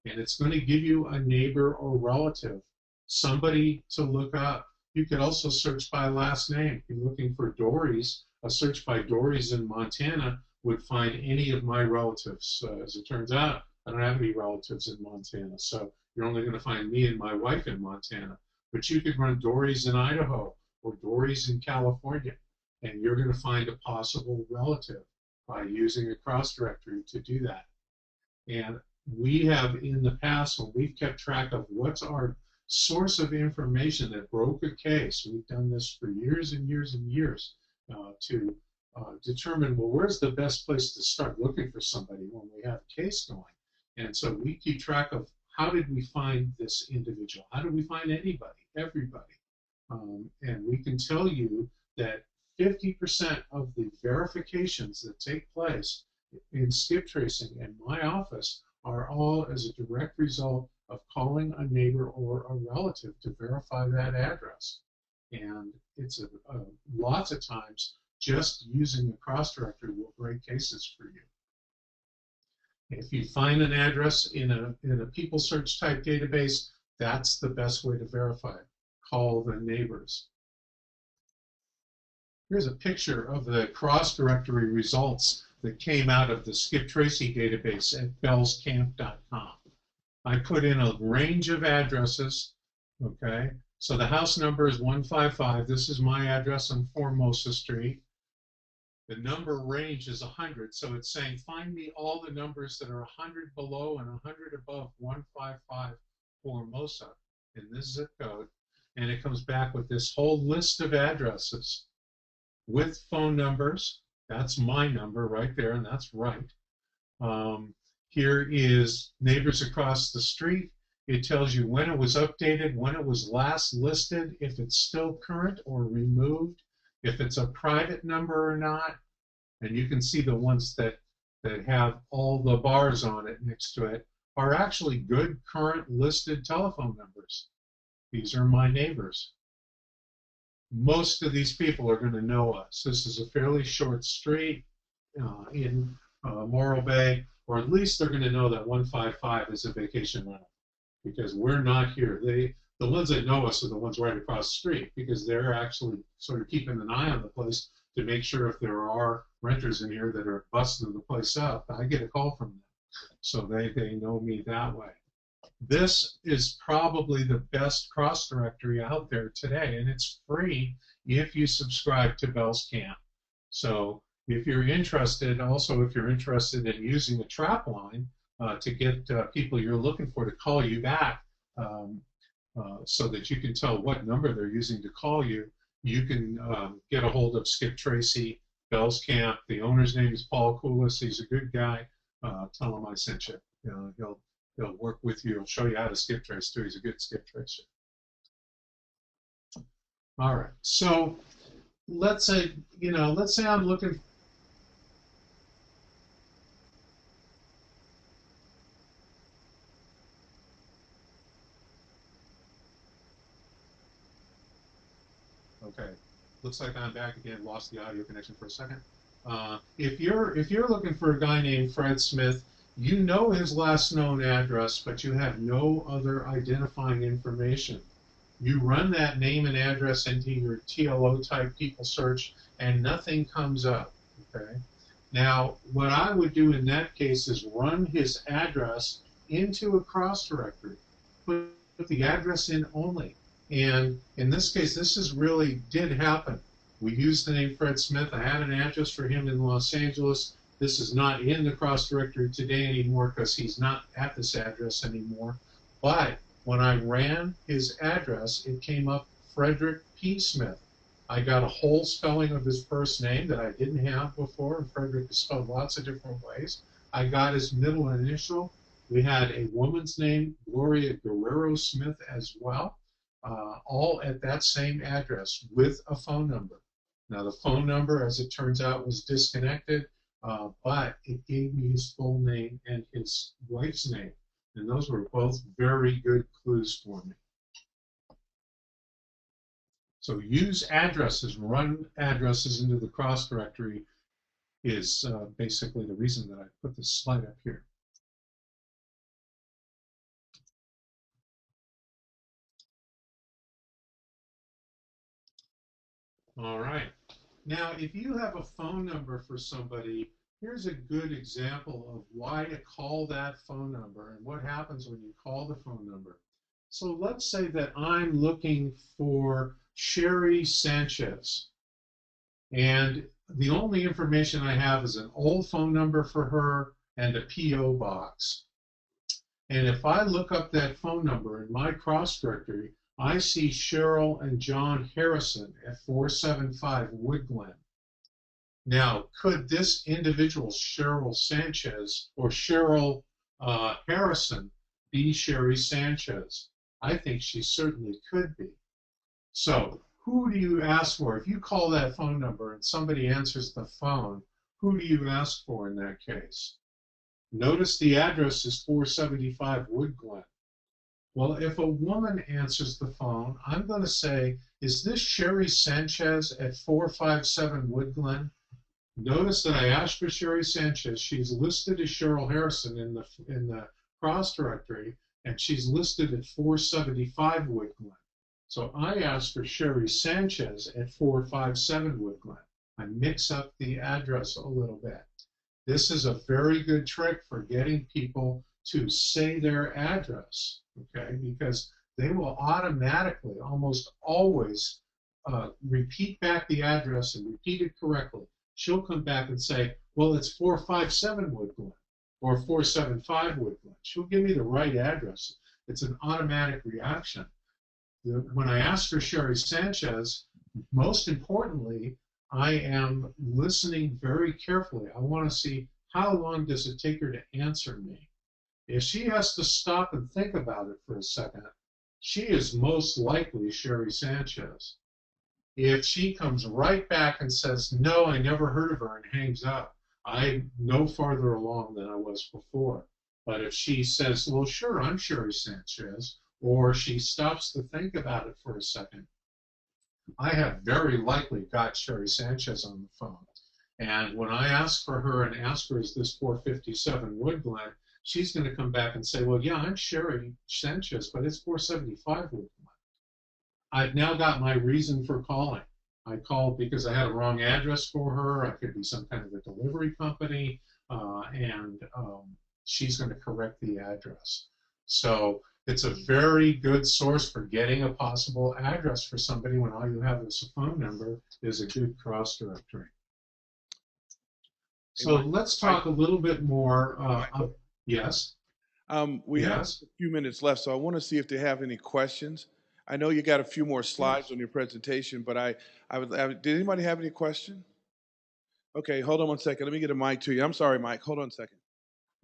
And it's going to give you a neighbor or relative, somebody to look up. You could also search by last name. If you're looking for Dores, a search by Dores in Montana would find any of my relatives. As it turns out, I don't have any relatives in Montana, so you're only going to find me and my wife in Montana. But you could run Dores in Idaho or Dores in California, and you're going to find a possible relative by using a cross directory to do that. And we have in the past, when we've kept track of what's our source of information that broke a case, we've done this for years and years and years to determine, well, where's the best place to start looking for somebody when we have a case going. And so we keep track of how did we find this individual? How did we find anybody, everybody? And we can tell you that 50% of the verifications that take place in skip tracing in my office are all as a direct result of calling a neighbor or a relative to verify that address. And it's lots of times just using a cross directory will break cases for you. If you find an address in a people search type database, that's the best way to verify it. Call the neighbors. Here's a picture of the cross directory results that came out of the Skip Tracing database at bellscamp.com. I put in a range of addresses, okay? So the house number is 155. This is my address on Formosa Street. The number range is 100, so it's saying find me all the numbers that are 100 below and 100 above 155 Formosa in this zip code, and it comes back with this whole list of addresses with phone numbers. That's my number right there, and that's right. Here is neighbors across the street. It tells you when it was updated, when it was last listed, if it's still current or removed, if it's a private number or not. And you can see the ones that have all the bars on it next to it are actually good current listed telephone numbers. These are my neighbors. Most of these people are going to know us. This is a fairly short street in Morro Bay, or at least they're going to know that 155 is a vacation rental because we're not here. The ones that know us are the ones right across the street because they're actually sort of keeping an eye on the place to make sure if there are renters in here that are busting the place up. I get a call from them, so they know me that way. This is probably the best cross directory out there today, and it's free if you subscribe to Bellscamp. So if you're interested, also if you're interested in using a trap line to get people you're looking for to call you back so that you can tell what number they're using to call you, you can get a hold of Skip Tracy, Bellscamp. The owner's name is Paul Koulis. He's a good guy. Tell him I sent you. He'll work with you. He'll show you how to skip trace too. He's a good skip tracer. All right. So let's say I'm looking. Okay. Looks like I'm back again. Lost the audio connection for a second. If you're looking for a guy named Fred Smith, you know his last known address, but you have no other identifying information. You run that name and address into your TLO type people search, and nothing comes up. Okay. Now, what I would do in that case is run his address into a cross directory. Put the address in only. And in this case, did happen. We used the name Fred Smith. I had an address for him in Los Angeles. This is not in the cross directory today anymore because he's not at this address anymore. But when I ran his address, it came up Frederick P. Smith. I got a whole spelling of his first name that I didn't have before, and Frederick is spelled lots of different ways. I got his middle initial. We had a woman's name, Gloria Guerrero Smith, as well, all at that same address with a phone number. Now, the phone number, as it turns out, was disconnected. but it gave me his full name and his wife's name. And those were both very good clues for me. So use addresses, run addresses into the cross directory is basically the reason that I put this slide up here. All right. Now, if you have a phone number for somebody, here's a good example of why to call that phone number and what happens when you call the phone number. So let's say that I'm looking for Sherry Sanchez, and the only information I have is an old phone number for her and a P.O. box. And if I look up that phone number in my cross directory, I see Cheryl and John Harrison at 475 Wood Glen. Now, could this individual, Cheryl Sanchez or Cheryl Harrison, be Sherry Sanchez? I think she certainly could be. So who do you ask for? If you call that phone number and somebody answers the phone, who do you ask for in that case? Notice the address is 475 Wood Glen. Well, if a woman answers the phone, I'm going to say, is this Sherry Sanchez at 457 Wood Glen? Notice that I asked for Sherry Sanchez. She's listed as Cheryl Harrison in the cross directory, and she's listed at 475 Wood Glen. So I asked for Sherry Sanchez at 457 Wood Glen. I mix up the address a little bit. This is a very good trick for getting people to say their address, okay? Because they will automatically, almost always, repeat back the address and repeat it correctly. She'll come back and say, well, it's 457 Wood Glen or 475 Wood Glen. She'll give me the right address. It's an automatic reaction. When I ask for Sherry Sanchez, most importantly, I am listening very carefully. I want to see how long does it take her to answer me. If she has to stop and think about it for a second, she is most likely Sherry Sanchez. If she comes right back and says, no, I never heard of her, and hangs up, I'm no farther along than I was before. But if she says, well, sure, I'm Sherry Sanchez, or she stops to think about it for a second, I have very likely got Sherry Sanchez on the phone. And when I ask for her and ask her, is this 457 Wood Glen, she's going to come back and say, well, yeah, I'm Sherry Sanchez, but it's 475 Wood Glen. I've now got my reason for calling. I called because I had a wrong address for her. I could be some kind of a delivery company, and she's going to correct the address. So it's a very good source for getting a possible address for somebody when all you have is a phone number is a good cross directory. So let's talk a little bit more. Yes?
We have a few minutes left, so I want to see if they have any questions. I know you got a few more slides on your presentation, but did anybody have any question? Okay, hold on one second. Let me get a mic to you. I'm sorry, Mike. Hold on a second.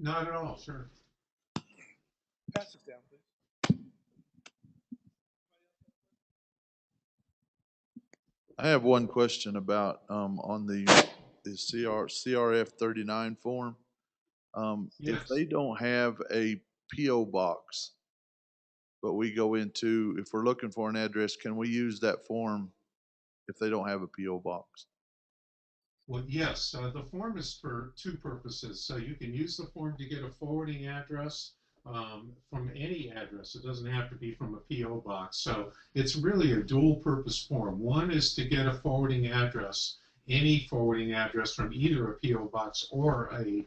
Not at all, sure.
Pass this down, please.
I have one question about on the CRF 39 form.
Yes.
If they don't have a P.O. box, but we go into, if we're looking for an address, can we use that form if they don't have a P.O. box?
Well, yes, the form is for two purposes. So you can use the form to get a forwarding address from any address. It doesn't have to be from a P.O. box. So it's really a dual purpose form. One is to get a forwarding address, any forwarding address from either a P.O. box or a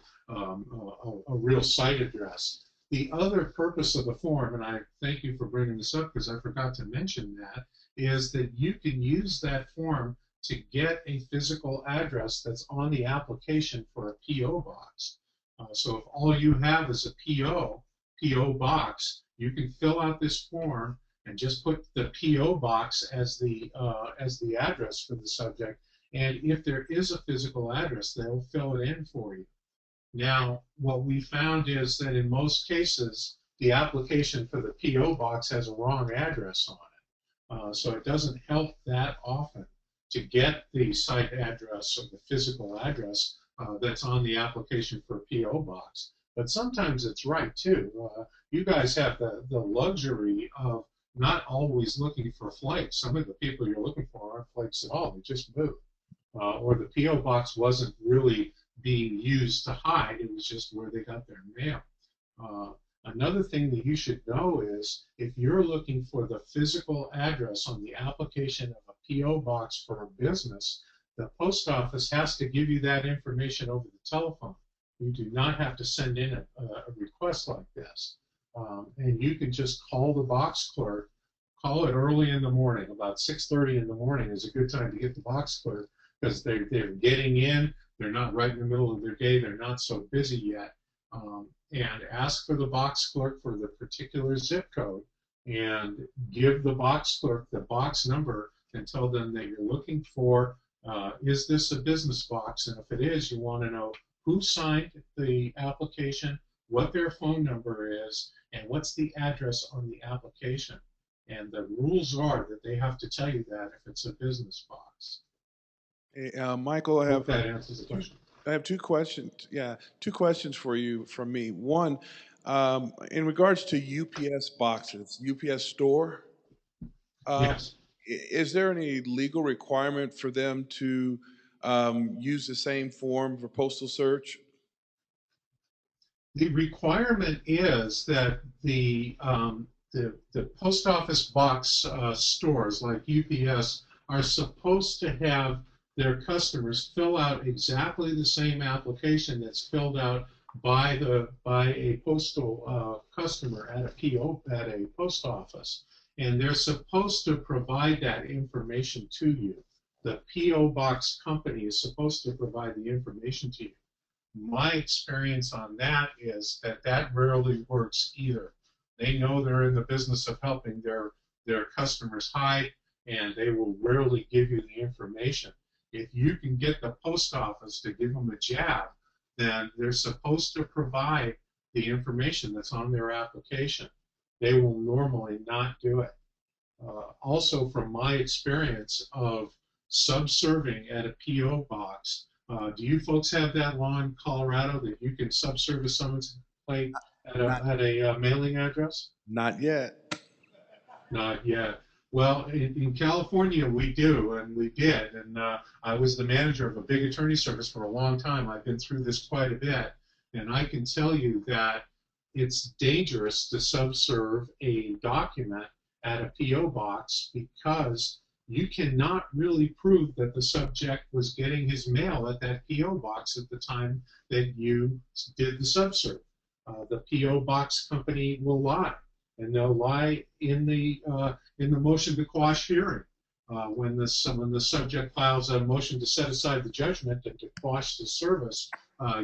real site address. The other purpose of the form, and I thank you for bringing this up because I forgot to mention that, is that you can use that form to get a physical address that's on the application for a P.O. box. So if all you have is a P.O. box, you can fill out this form and just put the P.O. box as the address for the subject. And if there is a physical address, they'll fill it in for you. Now, what we found is that in most cases, the application for the P.O. box has a wrong address on it. So it doesn't help that often to get the site address or the physical address that's on the application for a PO box. But sometimes it's right too. You guys have the luxury of not always looking for flakes. Some of the people you're looking for aren't flakes at all. They just moved. Or the PO box wasn't really being used to hide. It was just where they got their mail. Another thing that you should know is if you're looking for the physical address on the application of a PO box for a business, the post office has to give you that information over the telephone. You do not have to send in a request like this. And you can just call the box clerk, call it early in the morning, about 6:30 in the morning is a good time to get the box clerk because they're getting in, they're not right in the middle of their day, they're not so busy yet. And ask for the box clerk for the particular zip code and give the box clerk the box number and tell them that you're looking for, is this a business box? And if it is, you want to know who signed the application, what their phone number is, and what's the address on the application. And the rules are that they have to tell you that if it's a business box.
Hey, Michael,
I hope that answers the question.
I have two questions. Yeah, two questions for you from me. One, in regards to UPS boxes, UPS store,
Yes.
is there any legal requirement for them to use the same form for postal search?
The requirement is that the post office box stores like UPS are supposed to have their customers fill out exactly the same application that's filled out by a postal customer at a post office, and they're supposed to provide that information to you. The PO box company is supposed to provide the information to you. My experience on that is that rarely works either. They know they're in the business of helping their customers hide, and they will rarely give you the information. If you can get the post office to give them a jab, then they're supposed to provide the information that's on their application. They will normally not do it. Also, from my experience of subserving at a PO box, do you folks have that law in Colorado that you can subserve a summons plate at a mailing address?
Not yet.
Not yet. Well, in California, we do, and we did. And I was the manager of a big attorney service for a long time. I've been through this quite a bit. And I can tell you that it's dangerous to subserve a document at a PO box because you cannot really prove that the subject was getting his mail at that PO box at the time that you did the subserve. The PO box company will lie, and they'll lie in the motion to quash hearing. When the subject files a motion to set aside the judgment and to quash the service,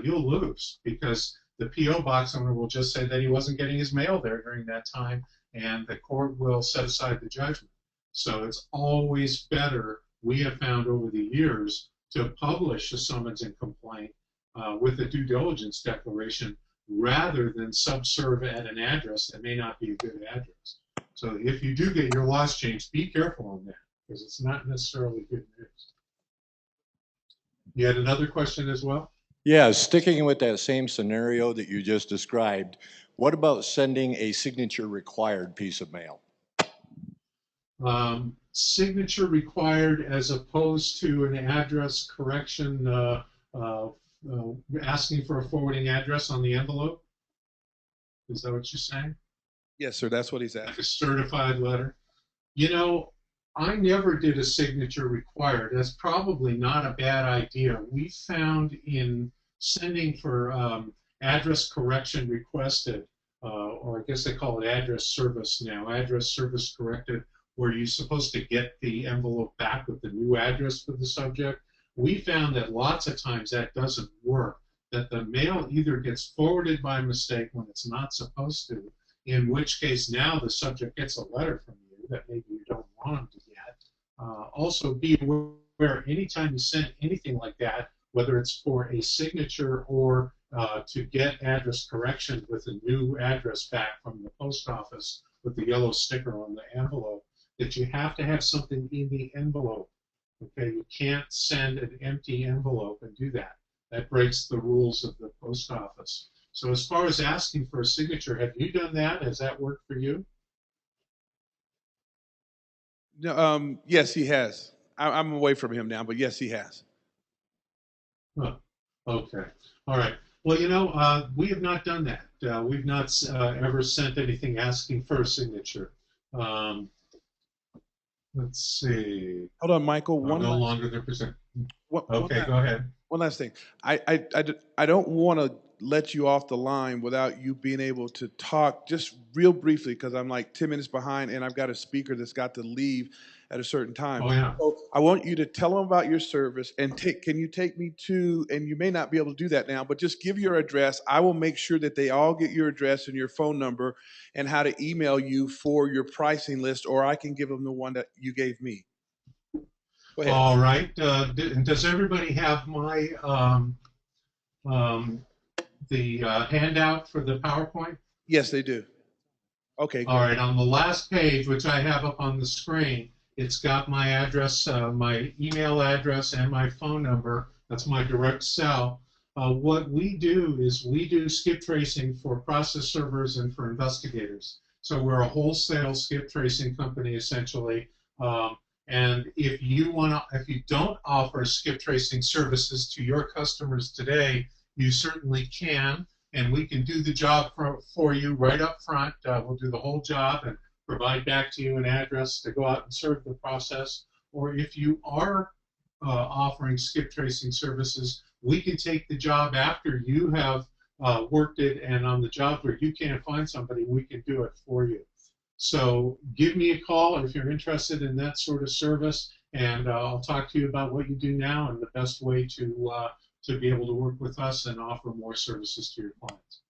you'll lose because the PO box owner will just say that he wasn't getting his mail there during that time, and the court will set aside the judgment. So it's always better, we have found over the years, to publish a summons and complaint with a due diligence declaration rather than subserve at an address that may not be a good address. So if you do get your laws changed, be careful on that because it's not necessarily good news. You had another question as well?
Yeah, sticking with that same scenario that you just described, what about sending a signature required piece of mail?
Signature required as opposed to an address correction asking for a forwarding address on the envelope? Is that what you're saying?
Yes, sir. That's what he's
Like
asking.
a certified letter? You know, I never did a signature required. That's probably not a bad idea. We found in sending for address correction requested, or I guess they call it address service now, address service corrected, where you're supposed to get the envelope back with the new address for the subject. We found that lots of times that doesn't work, that the mail either gets forwarded by mistake when it's not supposed to, in which case now the subject gets a letter from you that maybe you don't want them to get. Also be aware anytime you send anything like that, whether it's for a signature or to get address correction with a new address back from the post office with the yellow sticker on the envelope, that you have to have something in the envelope. Okay, you can't send an empty envelope and do that. That breaks the rules of the post office. So as far as asking for a signature, have you done that? Has that worked for you?
No, yes, he has. I'm away from him now, but yes, he has.
Huh. Okay. All right. Well, we have not done that. We've not ever sent anything asking for a signature. Um, let's see.
Hold on, Michael.
No longer the percent.
One
Okay, go ahead.
one last thing. I don't want to let you off the line without you being able to talk just real briefly because I'm like 10 minutes behind and I've got a speaker that's got to leave at a certain time.
Oh, yeah.
So I want you to tell them about your service and can you take me to, and you may not be able to do that now, but just give your address. I will make sure that they all get your address and your phone number and how to email you for your pricing list, or I can give them the one that you gave me. Go ahead.
All right. Does everybody have my the handout for the PowerPoint?
Yes, they do. Okay.
All right. On the last page, which I have up on the screen, it's got my address, my email address, and my phone number. That's my direct cell. What we do is we do skip tracing for process servers and for investigators. So we're a wholesale skip tracing company, essentially. And if you don't offer skip tracing services to your customers today, you certainly can, and we can do the job for you right up front. We'll do the whole job and provide back to you an address to go out and serve the process. Or if you are offering skip tracing services, we can take the job after you have worked it, and on the jobs where you can't find somebody, we can do it for you. So give me a call if you're interested in that sort of service, and I'll talk to you about what you do now and the best way to be able to work with us and offer more services to your clients.